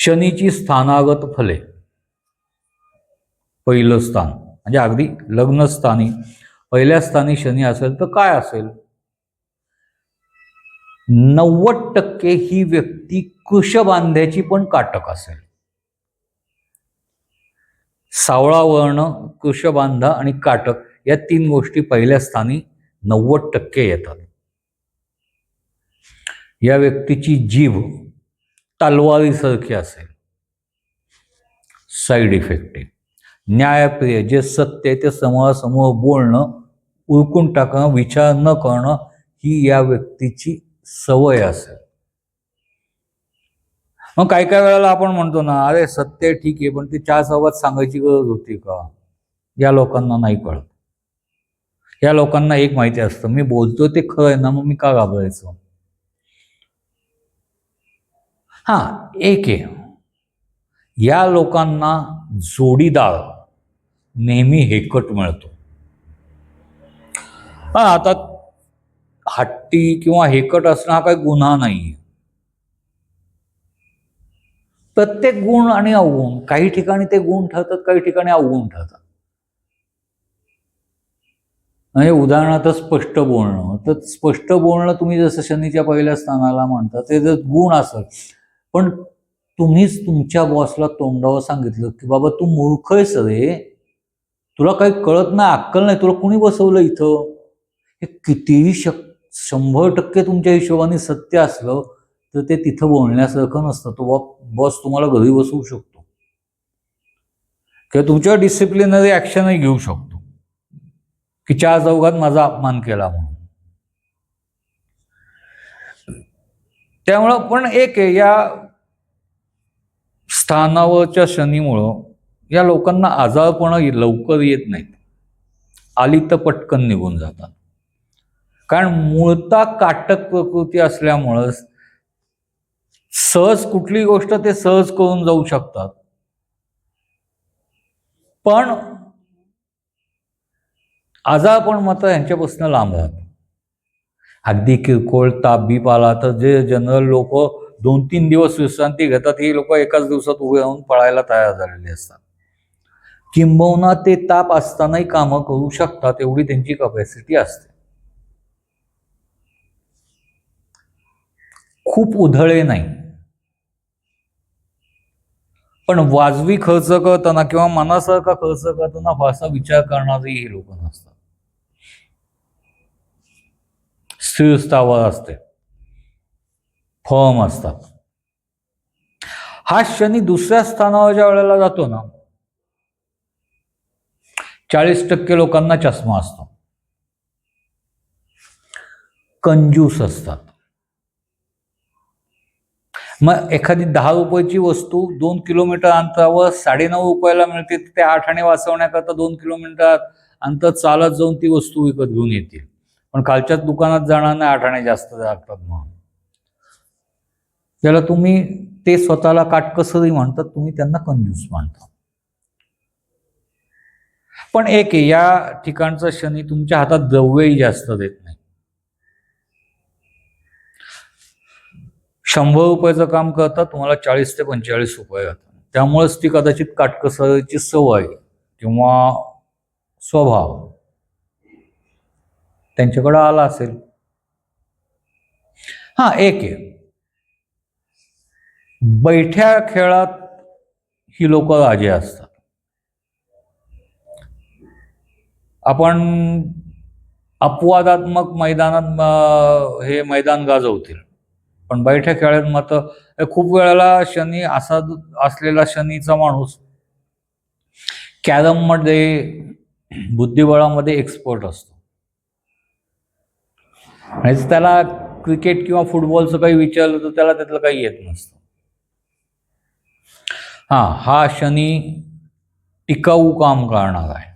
शनीची स्थानागत फले. पहिलं स्थान म्हणजे अगदी लग्नस्थानी पहिल्या स्थानी शनी असेल तर काय असेल? 90% ही व्यक्ती कृशबांध्याची पण काटक असेल. सावळा वर्ण, कृशबांधा आणि काटक या 3 गोष्टी पहिल्या स्थानी 90% येतात. या व्यक्तीची जीभ तलवारीसारखी असेल. साईड इफेक्टिव्ह, न्यायप्रिय, जे सत्य आहे ते समोरासमोर बोलणं, उरकून टाकणं, विचार न करणं ही या व्यक्तीची सवय असेल. मग काही काही वेळेला आपण म्हणतो ना, अरे सत्य ठीक आहे पण ते 4 चौघात सांगायची गरज होती का? या लोकांना नाही कळत. या लोकांना एक माहिती असतं, मी बोलतो ते खरं आहे ना, मग मी का घाबरायचं? एक आहे, या लोकांना जोडीदार नेहमी हेकट मिळतो. आता हट्टी किंवा हेकट असणं हा काही गुन्हा नाही. प्रत्येक गुण आणि अवगुण, काही ठिकाणी ते गुण ठरतात, काही ठिकाणी अवगुण ठरतात. म्हणजे उदाहरणार्थ स्पष्ट बोलणं, तर स्पष्ट बोलणं तुम्ही जसं शनीच्या पहिल्या स्थानाला म्हणता ते जर गुण असेल, पण तुम्हीच तुमच्या बॉसला तोंडावर सांगितलं की बाबा तू मूर्ख आहेस रे, तुला काही कळत नाही, अक्कल नाही, तुला कुणी बसवलं इथं, हे कितीही 100% तुमच्या हिशोबाने सत्य असलं तर ते तिथं बोलण्यासारखं नसतं. तो बॉस तुम्हाला घरी बसवू शकतो किंवा तुमच्या डिसिप्लिनरी ऍक्शनही घेऊ शकतो की 4 चौघात माझा अपमान केला म्हणून. त्यामुळं पण एक आहे, या स्थानावरच्या शनीमुळं या लोकांना आजारपणं लवकर येत नाहीत, आली तर पटकन निघून जातात. कारण मूळता काटक प्रकृती असल्यामुळं सहज कुठली गोष्ट ते सहज करून जाऊ शकतात, पण आजारपण मात्र यांच्यापासून लांब राहत. अगदी किरकोळ ताप बीप आला तर जे जनरल लोक 2-3 दिवस विश्रांती घेतात, ही लोक एकाच दिवसात उभे राहून पळायला तयार झालेली असतात. किंबहुना ते ताप असतानाही कामं करू शकतात, एवढी त्यांची कपॅसिटी असते. खूप उधळे नाही, पण वाजवी खर्च करताना किंवा मनासारखा खर्च करताना फारसा विचार करणारी ही लोक नसतात. स्थिर स्थावर असते, फर्म असतात. हा शनी दुसऱ्या स्थानावर ज्या वेळेला जातो ना, 40% लोकांना चष्मा असतो. कंजूस असतात. मग एखादी 10 रुपयाची वस्तू 2 किलोमीटर अंतरावर 9.5 रुपयाला मिळते, ते 8 आणे वाचवण्याकरता 2 किलोमीटर अंतर चालत जाऊन ती वस्तू विकत घेऊन येतील, पण खालच्याच दुकानात जाणार नाही 8 आणे जास्त लागतात म्हणून. त्याला तुम्ही ते स्वतःला काटकसरी म्हणतात, तुम्ही त्यांना कंजूस मानता. पण एक आहे, या ठिकाणचा शनी तुमच्या हातात द्रव्यही जास्त देत नाही. 100 रुपयाचं काम करता, तुम्हाला 40 ते 45 रुपये जातात. त्यामुळेच ती कदाचित काटकसरीची सवय किंवा स्वभाव त्यांच्याकडे आला असेल. एक आहे, बैठ्या खेळात ही लोक राजे असतात. आपण अपवादात्मक मैदानात हे मैदान गाजवतील, पण बैठ्या खेळात मात्र खूप वेळेला शनी असा असलेला शनीचा माणूस कॅरम मध्ये बुद्धिबळामध्ये एक्सपर्ट असतो, आणि त्याला क्रिकेट किंवा फुटबॉलचं काही विचारलं तर त्याला त्यातलं काही येत नसतं. हा शनी टिकाऊ काम करणार आहे,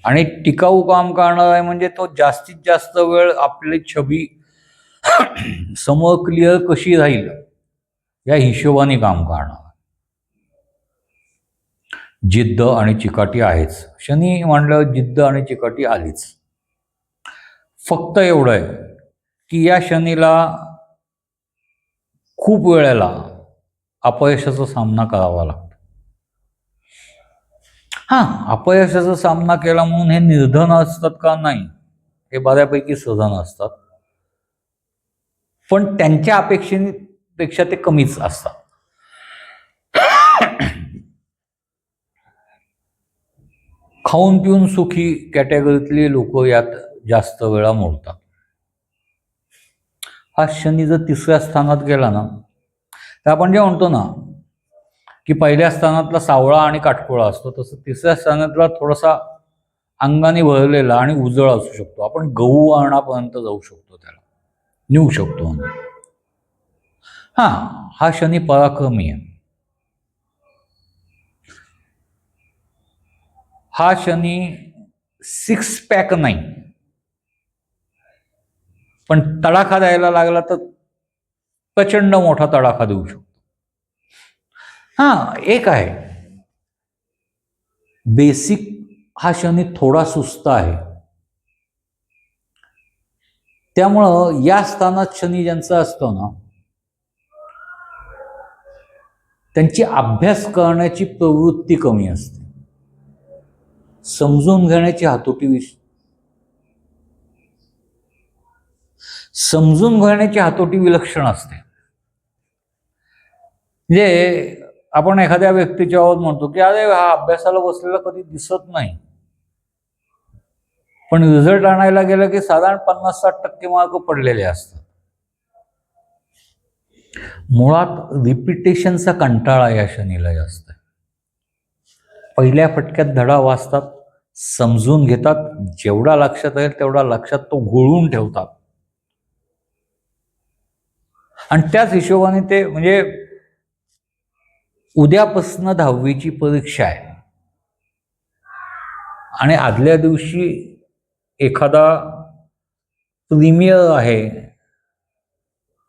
आणि टिकाऊ काम करणार आहे म्हणजे तो जास्तीत जास्त वेळ आपली छबी समोर क्लिअर कशी राहील या हिशोबाने काम करणार. जिद्द आणि चिकाटी आहेच, शनी म्हणलं जिद्द आणि चिकाटी आलीच. फक्त एवढं आहे की या शनीला खूप वेळेला अपयशाचा सामना करावा लागतो. अपयशाचा सामना केला म्हणून हे निर्धन असतात का? नाही, हे बऱ्यापैकी सधन असतात, पण त्यांच्या अपेक्षेपेक्षा ते कमीच असतात. खाऊन पिऊन सुखी कॅटेगरीतली लोक यात जास्त वेळा मोडतात. हा शनी जर तिसऱ्या स्थानात गेला ना, तर आपण जे म्हणतो ना की पहिल्या स्थानातला सावळा आणि काटकोळा असतो, तसं तिसऱ्या स्थानातला थोडासा अंगाने भरलेला आणि उजळ असू शकतो. आपण गहू आणण्यापर्यंत जाऊ शकतो, त्याला नेऊ शकतो. हा शनी पराक्रमी आहे. हा शनी 6 पॅक नाही, पण तडाखा द्यायला लागला तर प्रचंड मोठा तडाखा देऊ शकतो. एक आहे बेसिक, हा शनी थोडा सुस्त आहे. त्यामुळं या स्थानात शनी ज्यांचा असतो ना, त्यांची अभ्यास करण्याची प्रवृत्ती कमी असते, समजून घेण्याची हातोटी विलक्षण असते. म्हणजे आपण एखाद्या व्यक्तीच्या बाबत म्हणतो की अरे हा अभ्यासाला बसलेला कधी दिसत नाही, पण रिझल्ट आणायला गेलं की साधारण 50-60% मार्क पडलेले असतात. मुळात रिपिटेशनचा कंटाळा या शनीला जास्त आहे. पहिल्या फटक्यात धडा वाचतात, समजून घेतात, जेवढा लक्षात येईल तेवढा लक्षात तो घोळून ठेवतात, आणि त्याच हिशोबाने ते, म्हणजे उद्यापासून 10वीची परीक्षा आहे आणि आदल्या दिवशी एखादा प्रीमियर आहे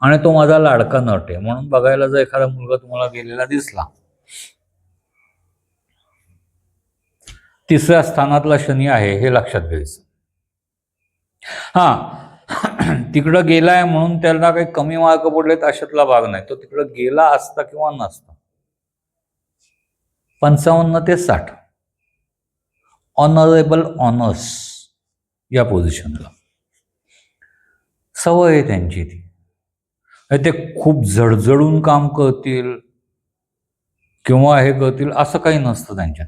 आणि तो माझा लाडका नट आहे म्हणून बघायला जर एखादा मुलगा तुम्हाला गेलेला दिसला, तिसऱ्या स्थानातला शनी आहे हे लक्षात घ्यायचं. तिकडं गेलाय म्हणून त्याला काही कमी मार्क पडलेत अशातला भाग नाही. तो तिकडं गेला असता किंवा नसता. 55 ते 60 ऑनरेबल ऑनर्स या पोझिशनला सवय आहे त्यांची ती. ते खूप झडझडून काम करतील किंवा हे करतील असं काही नसतं त्यांच्यात.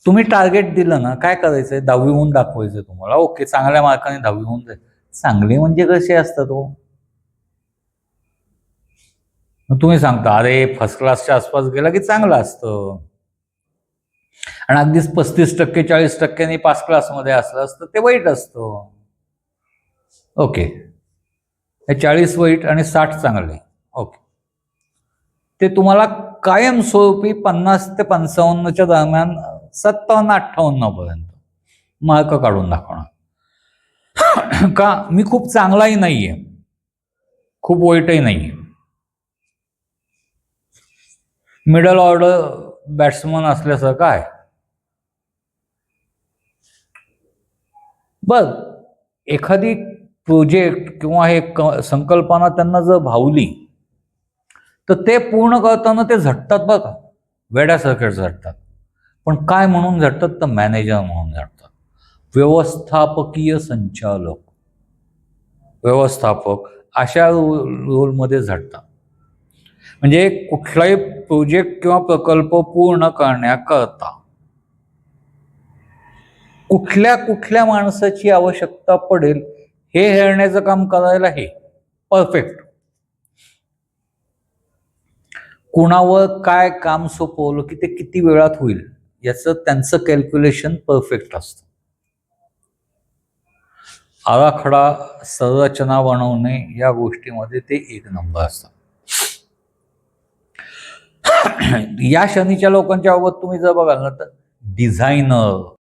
तुम्ही टार्गेट दिलं ना, काय करायचंय, 10वी होऊन दाखवायचं तुम्हाला. ओके, चांगल्या मार्काने 10वी होऊन जाईल. चांगले म्हणजे कसे असतात हो? तुम्ही सांगता अरे फर्स्ट क्लासच्या आसपास गेला की चांगलं असतं, आणि अगदीच 35% 40% पास क्लासमध्ये असलं असतं ते वाईट असतं. ओके, 40 वाईट आणि 60 चांगले. ओके, ते तुम्हाला कायमस्वरूपी 50 ते 55च्या दरम्यान 57-58 पर्यंत मार्क काढून दाखवणार. का? मी खूप चांगलाही नाहीये, खूप वाईटही नाहीये, मिडल ऑर्डर बॅट्समन असल्यासारखं आहे. बघ, एखादी प्रोजेक्ट किंवा हे संकल्पना त्यांना जर भावली तर ते पूर्ण करताना ते झटतात बघा, वेड्यासारखे झटतात. पण काय म्हणून झटतात? तर मॅनेजर म्हणून झटतात, व्यवस्थापकीय संचालक, व्यवस्थापक अशा रोलमध्ये झटतात. म्हणजे कुठलाही प्रोजेक्ट किंवा प्रकल्प पूर्ण करण्याकरता कुठल्या माणसाची आवश्यकता पडेल हे हेरण्याचं काम करायला हे परफेक्ट. कुणावर काय काम सोपवलं की ते किती वेळात होईल याचं त्यांचं कॅल्क्युलेशन परफेक्ट असतं. आराखडा संरचना बनवणे या गोष्टीमध्ये ते एक नंबर असतात. या शनीच्या लोकांच्या बाबत तुम्ही जर बघाल ना, तर डिझायनर,